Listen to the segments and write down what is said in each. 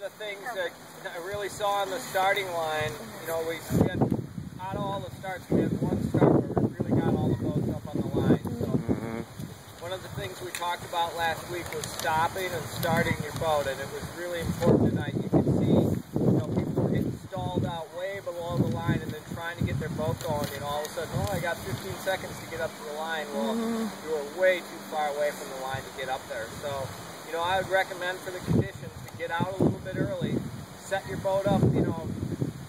the things that I really saw on the starting line, you know, we had, out of all the starts, we had one start where we really got all the boats up on the line. So one of the things we talked about last week was stopping and starting your boat, and it was really important tonight. You could see, you know, people were getting stalled out way below the line and then trying to get their boat going, and all of a sudden, oh, I got 15 seconds to get up to the line. Well, you were way too far away from the line to get up there. So, you know, I would recommend for the conditions to get out a little bit early, set your boat up, you know,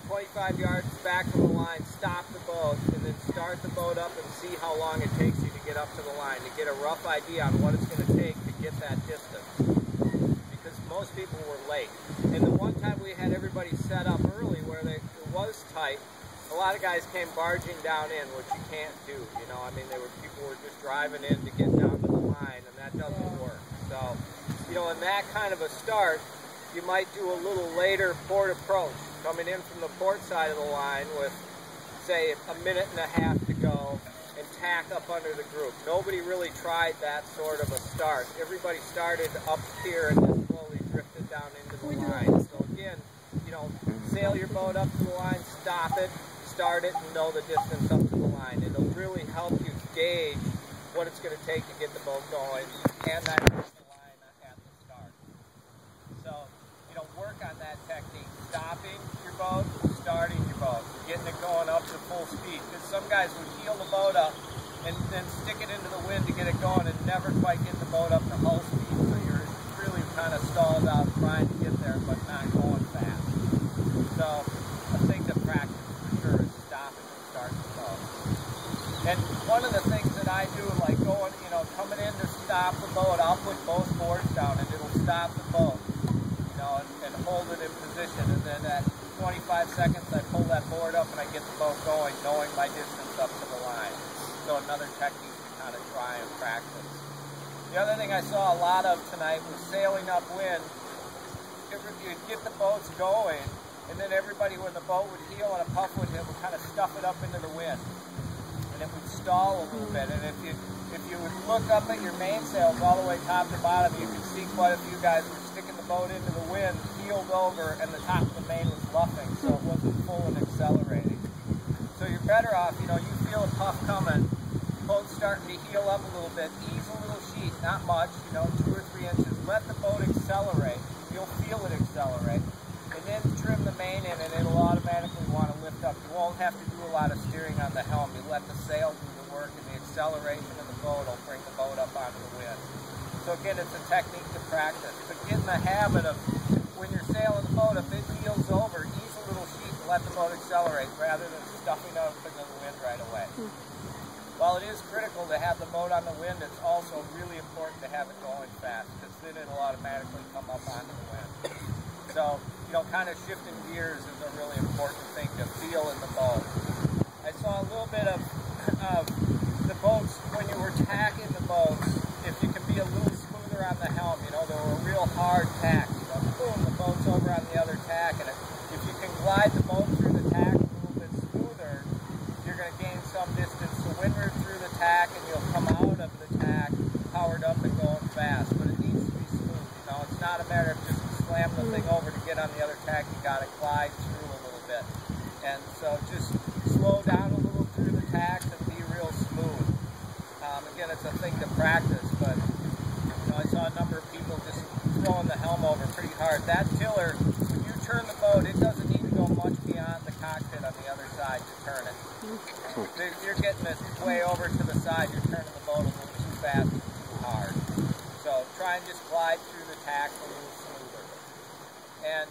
25 yards back from the line, stop the boat, and then start the boat up and see how long it takes you to get up to the line, to get a rough idea on what it's going to take to get that distance. Because most people were late. And the one time we had everybody set up early where it was tight, a lot of guys came barging down in, which you can't do. You know, I mean, people were just driving in to get down to the line, and that doesn't work. So, you know, in that kind of a start, you might do a little later port approach, coming in from the port side of the line with, say, a minute and a half to go, and tack up under the group. Nobody really tried that sort of a start. Everybody started up here and then slowly drifted down into the line. So again, you know, sail your boat up to the line, stop it, start it, and know the distance up to the line. It'll really help you gauge what it's going to take to get the boat going and that line at the start. So, you know, work on that technique. Stopping your boat, starting your boat, getting it going up to full speed. Because some guys would heel the boat up and then stick it into the wind to get it going and never quite get the boat up to hull speed. So you're really kind of stalled out trying to get there but not going fast. So a thing to practice for sure is stopping and starting the boat. And one of the things that I do, like going, you know, coming in to stop the boat, I'll put both boards down and it'll stop the boat. And hold it in position, and then at 25 seconds I pull that board up and I get the boat going, knowing my distance up to the line. So another technique to kind of try and practice. The other thing I saw a lot of tonight was sailing upwind. You'd get the boats going, and then everybody, when the boat would heel and a puff would hit, would kind of stuff it up into the wind, and it would stall a little bit. And if you would look up at your mainsails all the way top to bottom, you could see quite a few guys were sticking the boat into the wind, heeled over, and the top of the main was luffing, so it wasn't full and accelerating. So you're better off, you know, you feel a puff coming, boat's starting to heel up a little bit, ease a little sheet, not much, you know, 2 or 3 inches, let the boat accelerate, you'll feel it accelerate, and then trim the main in and it'll automatically want to lift up. You won't have to do a lot of steering on the helm, you let the sail do the work and the acceleration of the boat will bring the boat up onto the wind. So again, it's a technique to practice. But get in the habit of, when you're sailing the boat, if it heels over, ease a little sheet and let the boat accelerate rather than stuffing up into the wind right away. While it is critical to have the boat on the wind, it's also really important to have it going fast, because then it'll automatically come up onto the wind. So, you know, kind of shifting gears is a really important thing to feel in the boat. I saw a little bit of the boats, when you were tacking the boats, if you can be a little smoother on the helm, you know, they were a real hard tack, you know, boom, the boat's over on the other tack, and if you can glide the boat through the tack a little bit smoother, you're going to gain some distance. So windward through the tack, and you'll come out of the tack powered up and going fast, but it needs to be smooth, you know, it's not a matter of just slamming the thing over to get on the other tack, you got to glide through a little bit, and so just slow down a little through the tacks and be real smooth. Again, it's a thing to practice, but you know, I saw a number of people just throwing the helm over pretty hard. That tiller, when you turn the boat, it doesn't need to go much beyond the cockpit on the other side to turn it. You're getting this way over to the side, you're turning the boat a little too fast and too hard. So try and just glide through the tack a little smoother. And,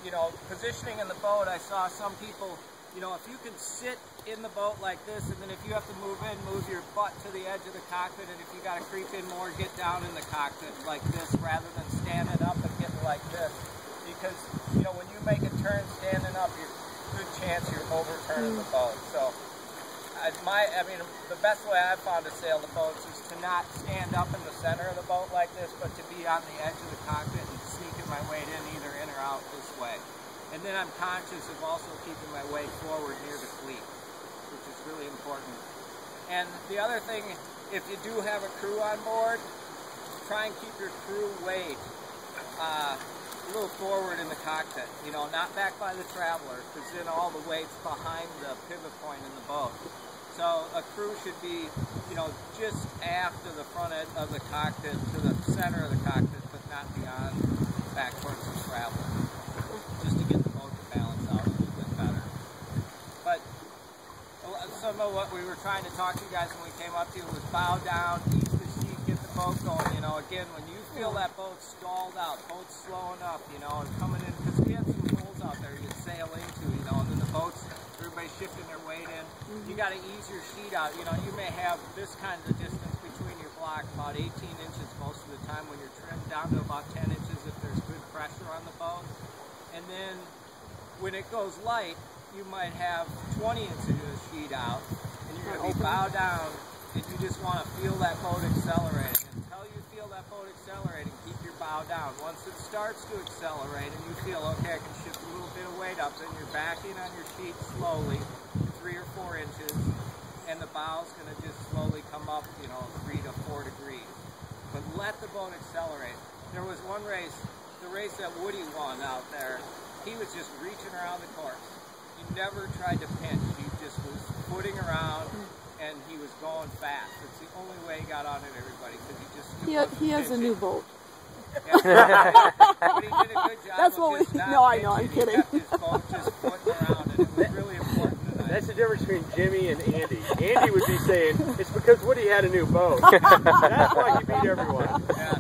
you know, positioning in the boat, I saw some people, you know, if you can sit in the boat like this, and then if you have to move in, move your butt to the edge of the cockpit, and if you got to creep in more, get down in the cockpit like this rather than standing up and getting like this. Because, you know, when you make a turn standing up, you're good chance you're overturning the boat. So, I mean, the best way I've found to sail the boats is to not stand up in the center of the boat like this, but to be on the edge of the cockpit and sneaking my weight in either in or out this way. And then I'm conscious of also keeping my weight forward near the cleat, which is really important. And the other thing, if you do have a crew on board, try and keep your crew weight a little forward in the cockpit, you know, not back by the traveler, because then all the weight's behind the pivot point in the boat. So a crew should be, you know, just after the front end of the cockpit to the center of the cockpit, but not beyond, back towards the traveler, just to get the boat to balance out a little bit better. But some of what we were trying to talk to you guys when we came up to you was bow down, ease the sheet, get the boat going. You know, again, when you feel that boat stalled out, boat's slowing up, you know, and coming in, because we had some holes out there you could sail into, you know, and then the boat's, everybody's shifting their weight in. You got to ease your sheet out. You know, you may have this kind of distance between your block, about 18 inches most of the time when you're trimmed, down to about 10 inches if there's good pressure on the boat. And then when it goes light, you might have 20 inches of sheet out, and you're going to be bow down, and you just want to feel that boat accelerating. Until you feel that boat accelerating, keep your bow down. Once it starts to accelerate and you feel, okay, I can shift a little bit of weight up, then you're backing on your sheet slowly, 3 or 4 inches, and the bow's going to just slowly come up, you know, 3 to 4 degrees. But let the boat accelerate. There was one race, the race that Woody won out there, he was just reaching around the course. He never tried to pinch. He just was footing around, and he was going fast. It's the only way he got on it, everybody, because he just he has a new boat. Yeah. But he did a good job. That's what we. No, I know. I'm kidding. He kept his boat just footing around, and it was really important tonight. That's the difference between Jimmy and Andy. Andy would be saying it's because Woody had a new boat. That's why he beat everyone. Yeah.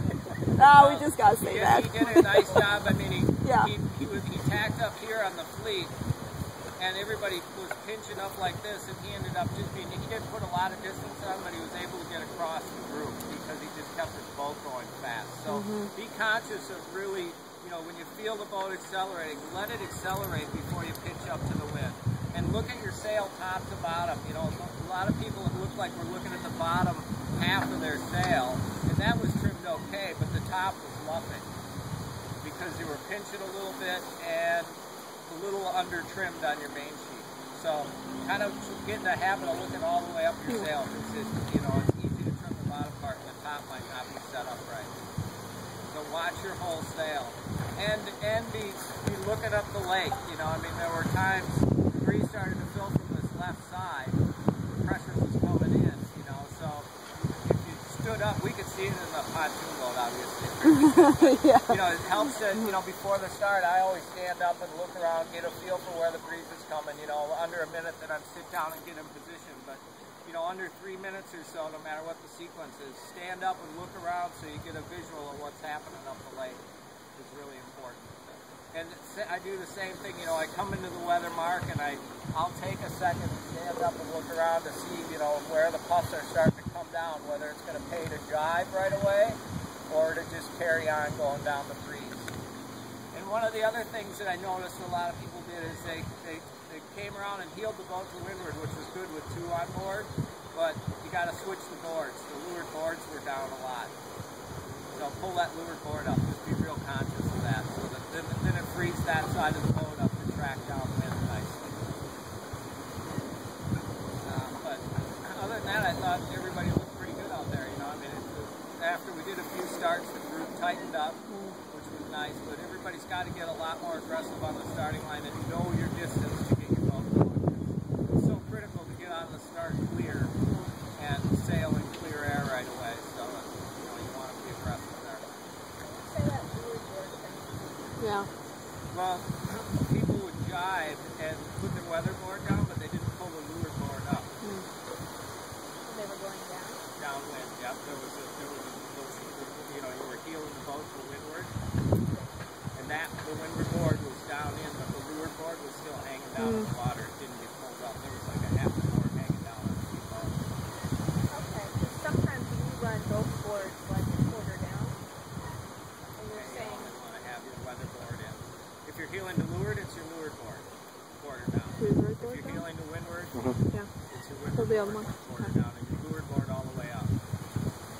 No, we just gotta say that. He did a nice job. I mean, he tacked up here on the fleet, and everybody was pinching up like this, and he ended up just being, he didn't put a lot of distance on, but he was able to get across the group because he just kept his boat going fast. So be conscious of really, you know, when you feel the boat accelerating, let it accelerate before you pitch up to the wind. And look at your sail top to bottom. You know, a lot of people, it looked like we're looking at the bottom half of their sail, and that was trimmed okay, but the top was lumping because you were pinching a little bit and a little under trimmed on your main sheet. So kind of get in the habit of looking all the way up your sail. You know, it's easy to trim the bottom part and the top might not be set up right. So watch your whole sail. And be looking up the lake. You know, I mean, there were times the breeze started to fill from this left side. The pressure was coming in, you know, so if you stood up, we could see it in the pontoon boat, obviously. Yeah. You know, it helps to, you know, before the start, I always stand up and look around, get a feel for where the breeze is coming. You know, under a minute, then I'd sit down and get in position. But, you know, under 3 minutes or so, no matter what the sequence is, stand up and look around so you get a visual of what's happening up the lake. It's really important. And I do the same thing, you know, I come into the weather mark and I'll take a second to stand up and look around to see, you know, where the puffs are starting to come down, whether it's going to pay to jibe right away or to just carry on going down the breeze. And one of the other things that I noticed a lot of people did is they came around and heeled the boat to windward, which was good with 2 on board, but you got to switch the boards. The leeward boards were down a lot. So pull that leeward board up, just be real conscious of that, so that then it frees that side of the boat up to track downwind nicely. But other than that, I thought everybody looked pretty good out there. You know, I mean, after we did a few starts, the group tightened up, which was nice. But everybody's got to get a lot more aggressive on the starting line and know your distance to get your boat going. It's so critical to get on the start clear and sail in clear air right away. So you know, you want to be aggressive there. Yeah. Well, people would jibe and put their weatherboard down, but they didn't pull the leeward board up. They were going down? Downwind, yep. There was you know, you were heeling the boat to windward, and the windward board was down in, but the leeward board was still hanging down in the water. It didn't get pulled up. There was like a half a board hanging down on the boat. Okay, because sometimes you run both boards like a quarter down, and you're saying... You always want to have your weatherboard in. If you're heeling to leeward, it's your leeward board, quarter down. Leeward If board you're down? heeling to windward, Yeah. it's your So windward the other board, one. quarter down, and your leeward board all the way up.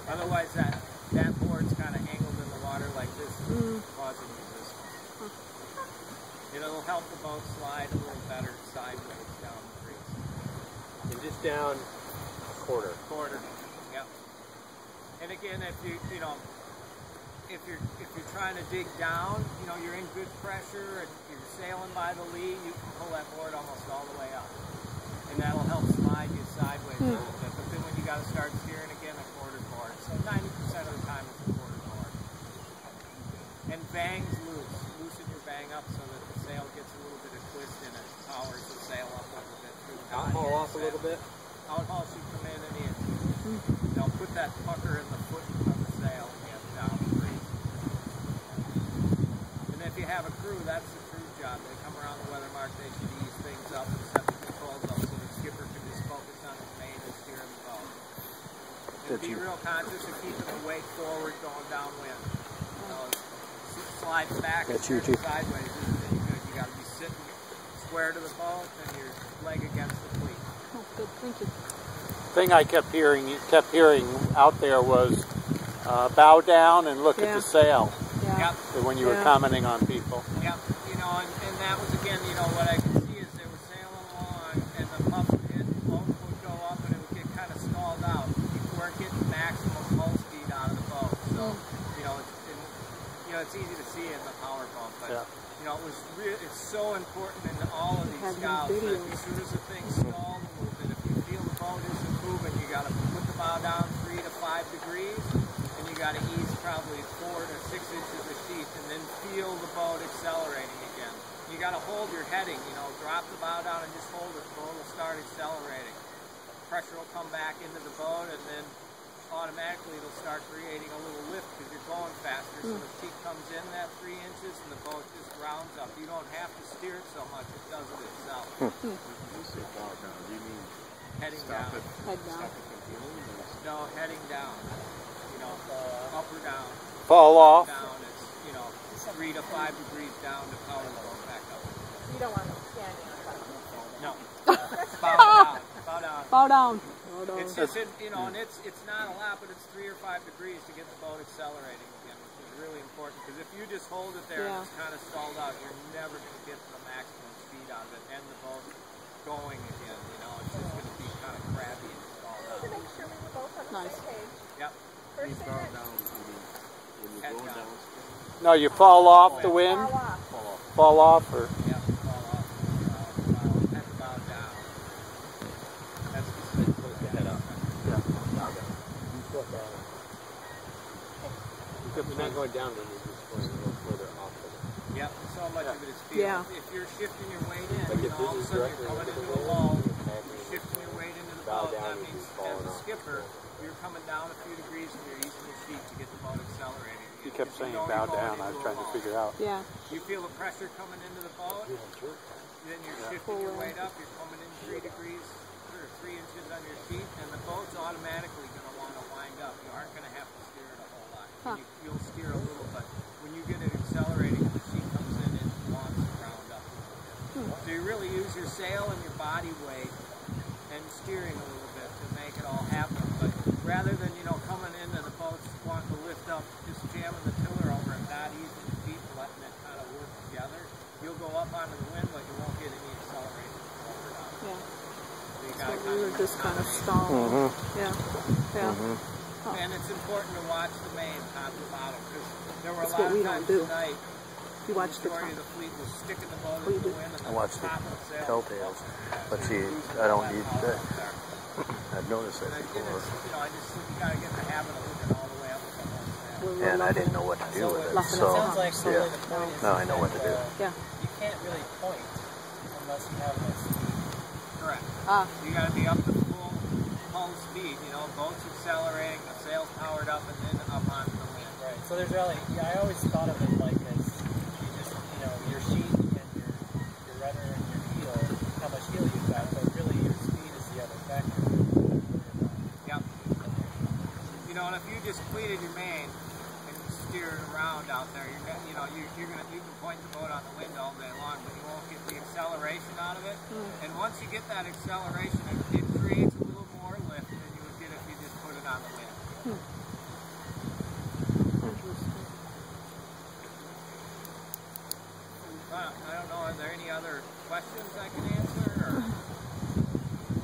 Otherwise, that board's kind of angled in the water like this, causing resistance. It'll help the boat slide a little better sideways down the breeze. And just down a quarter. Quarter, yep. And again, if you know, if you're trying to dig down, you know, you're in good pressure and you're sailing by the lee, you can pull that board almost all the way up. And that'll help slide you sideways a little bit. But then when you got to start steering again, a quarter board. So 90% of the time it's a quarter board. And bangs loose. Loosen your bang up so that the sail gets a little bit of twist in it. Powers the sail up a little bit through the body. Outhaul off a little bit. Outhaul should come in and in. Now put that pucker in the foot of the sail again, down free. And if you have a crew, that's the crew's job. They come around the weather mark, they should ease things up and set the controls up so the skipper can just focus on his main and steering the boat. And be real conscious of keeping the wake forward going downwind. You know, slide back and sideways isn't any good. You got to be sitting square to the boat and your leg against the fleet. Oh, good, thank you. Thing I kept hearing out there was bow down and look at the sail. Yeah. Yep. When you were commenting on people. Yep. You know, and that was again, you know, what I could see is they were sailing along and the boat would go up and it would get kind of stalled out. You weren't getting maximum hull speed out of the boat. So, you know, it's easy to see in the power boat, but you know, it's so important in all of these scouts that as soon as the thing stalls a little bit, if you feel the boat isn't moving, you got to put the bow down 3 to 5 degrees, and you got to ease probably 4 to 6 inches of sheath, and then feel the boat accelerating again. You got to hold your heading, you know, drop the bow down and just hold it. The boat will start accelerating. Pressure will come back into the boat, and then automatically it'll start creating a little lift because you're going faster. So the peak comes in that 3 inches and the boat just rounds up. You don't have to steer it so much, it does it itself. When you say bow down, do you mean heading down? Head down. No, heading down. You know, up or down. Fall off. Down is, you know, 3 to 5 degrees down to power the boat back up. You don't want them standing on top of the boat. No. Bow down. Bow down. Bow down. It's just, you know, and it's not a lot, but it's 3 or 5 degrees to get the boat accelerating again, which is really important. Because if you just hold it there and it's kind of stalled out, you're never going to get the maximum speed out of it and the boat going again. You know, it's just going to be kind of crabby and stalled out. To make sure we were both on the same page. Yep. First thing bow that down, when you Head go down. down? No, you fall off the wind. fall off. Fall off, or Yep. Fall off. Head bow down. That's the put the head up. You're not going down, then you're just going a little further off of it. Yep, so much of it is feel. Yeah. If you're shifting your weight in, Like you if know, all of a this is sudden directly you're coming into into the a wind, lull, you're you're shifting your weight into the bow boat. down That and means just as falling a off. skipper, you're coming down a few degrees and you're easing your sheet to get the boat accelerating. you kept If saying know bow you're going down. I was into a trying to lull. figure out. Yeah. You feel the pressure coming into the boat, then you're shifting your weight up, you're coming in 3 degrees or 3 inches on your sheet, and the boat's automatically going to want to wind up. You aren't going to have to steer it a whole lot. You'll steer a little, but when you get it accelerating and the sheet comes in, it wants to round up a little bit. So you really use your sail and your body weight and steering a little bit to make it all happen. But rather than, you know, coming in and the boat's wanting to lift up, just jamming the tiller over and not easing the feet and letting it kind of work together, you'll go up onto the wind, but you won't get any acceleration over down. Yeah. So you So gotta we were just kind of stalling. Yeah. Yeah. And it's important to watch the main top to bottom, because there were That's a lot what we of don't times do. tonight You watch the majority top. of the fleet was sticking the boat What do into you the do? wind and I watch the top of the sail. telltales, but see, I don't need that. I've noticed that And before, you know, I just think you gotta get in the habit of looking all the way up at the whole sail. and I didn't know what to do with it. Laughing So, at Sounds like so yeah, the point is now I know what to do. Yeah. You can't really point unless you have that speed. Correct. Ah. You gotta be up to full speed, you know, boat's accelerating, the sail's powered up, and then up onto the wind. Right. So there's really, I always thought of it like as you just, your sheet and your rudder and your heel, how much heel you've got, but really your speed is the other factor. Yep. You know, and if you just pleated your main and you steer it around out there, you can point the boat on the wind all day long, but you won't get the acceleration out of it. And once you get that acceleration, it creates a little more lift than you would get if you just put it on the wind. I don't know, are there any other questions I can answer, or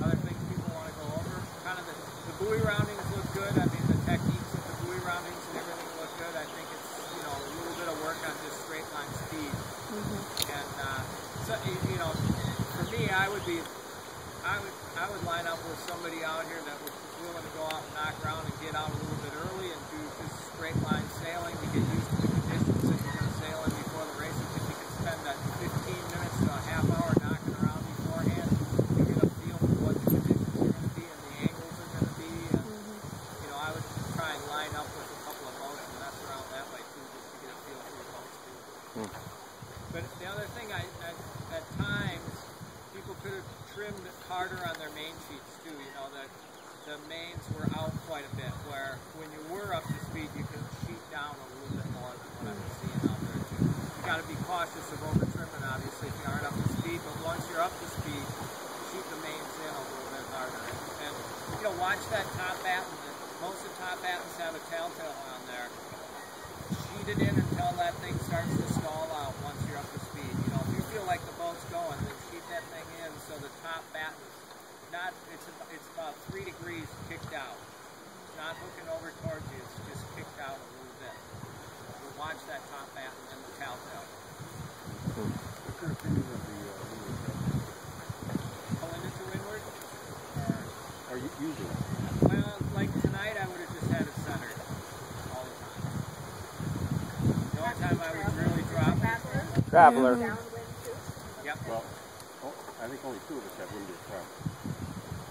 other things people want to go over? Kind of the buoy roundings look good. I mean, the techniques of the buoy roundings and everything look good. I think it's straight line speed. And so, you know, for me, I would line up with somebody out here that was willing to go out and knock around and get out a little bit early and do just straight line sailing to get used to the conditions that you're going to sail in before the race. If you can spend that 15 minutes to a half hour knocking around beforehand, you get a feel for what the conditions are going to be and the angles are going to be. And, you know, I would try and line up with a couple of boats and mess around that way too, just to get a feel for the boats too. But the other thing, at times, people could have trimmed harder on their main sheets too. You know, that the mains were out quite a bit, where when you were up to speed, you could sheet down a little bit more than what I'm seeing out there too. You got to be cautious of over trimming, obviously, if you aren't up to speed. But once you're up to speed, sheet the mains in a little bit harder. And you know, watch that top batten. Most of the top battens have a telltale on there. Sheet it in until that thing starts to stall out. Once you're up to speed, you know, if you feel like the boat's going, then sheet that thing in so the top batten. It's about 3 degrees kicked out. It's not hooking over towards you, it's just kicked out a little bit. So watch that top batten and the telltale. What's your opinion of the Pulling it to windward? Or using it? Well, like tonight I would have just had it centered all the time. The only time I would really drop it. Traveler. Downwind too. Yep. Well, I think only 2 of us have windward travel.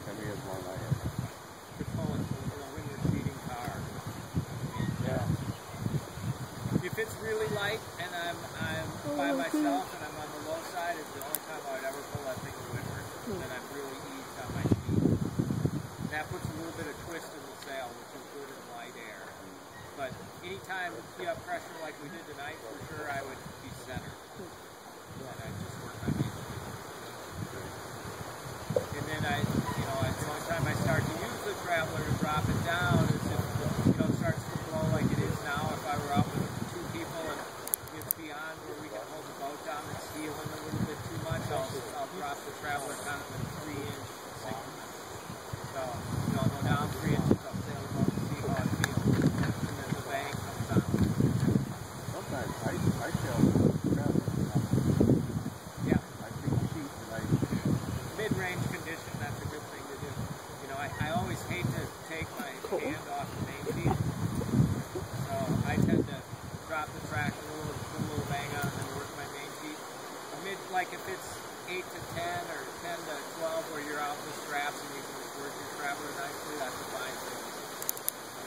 Henry has one, I have. You're pulling to a windward feeding car. Yeah. If it's really light and I'm by myself and I'm on the low side, it's the only time I would ever pull that thing to windward. Then I'm really eased on my sheet. And that puts a little bit of twist in the sail, which is good in light air. But anytime you have pressure like we did tonight, for sure I would be centered. And I just work my main sheet. And then the only time I start to use the traveler to drop it down is if, you know, it starts to blow like it is now. If I were out with 2 people and it's beyond where we can hold the boat down and seal in a little bit too much, I'll drop the traveler kind of in 3-inch increments. So, you know, I'll go down 3 inches, I'll sail the boat and see how it feels. And then the bang comes down. Sometimes I sail the traveler. Yeah. I take the sheet and I... Mid-range condition, that's a good thing to do. You know, I always hate to take my hand off the main sheet, so I tend to drop the track a little bang on and then work my main sheet. Like if it's 8 to 10 or 10 to 12 where you're out the straps and you can work your traveler nicely, that's a fine thing.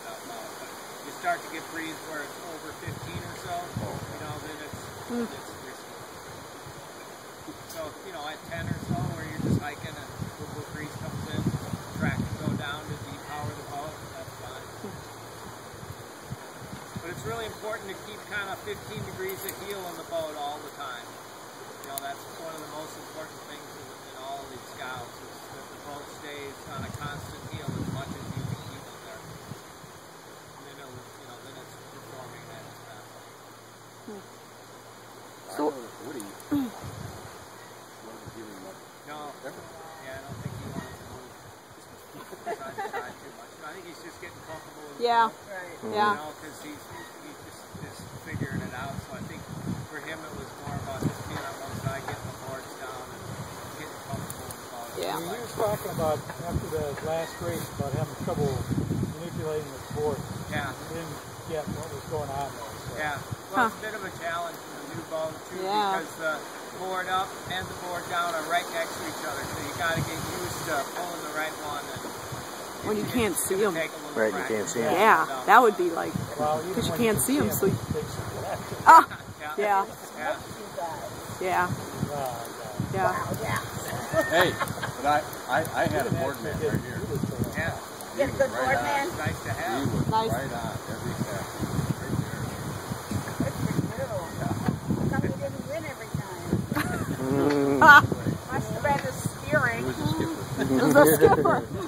But you start to get breeze where it's over 15 or so, you know, then it's risky. So, you know, at 10 or so where you're just hiking and a little breeze comes in, track can go down to depower the boat, that's fine. But it's really important to keep kind of 15 degrees of heel in the boat all the time. You know, that's one of the most important things in all of these scouts is that the boat stays on a constant heel as much as you can keep it there. And then it'll, you know, then it's performing at its best. I noticed Woody wasn't giving much. No. Effort. Yeah, I don't think he wants to move side to side too much. I think he's just getting comfortable with Yeah. the boat. Right. Yeah. You know, because he's just figuring it out. So I think for him it was more about just being on one side, getting the boards down, and getting comfortable with the boat. Yeah. He was talking about, after the last race, about having trouble manipulating the board. Yeah. He didn't get what was going on there. So. Yeah. Well, it's a bit of a challenge for the new boat too, because the board up and the board down are right next to each other. So you got to get used to pulling the right one. And When you can't see them. Right, you can't see them. Yeah, that would be like, Well, because you can't see them, so you, Ah! yeah, Yeah. yeah, yeah. Hey, but I had a board man right here. Yeah. He was Good right board on. man. Nice to He have. was Nice. right on every step. Right there. Good for you. How come you didn't win every time? Must have been the steering. He was a skipper. The skipper.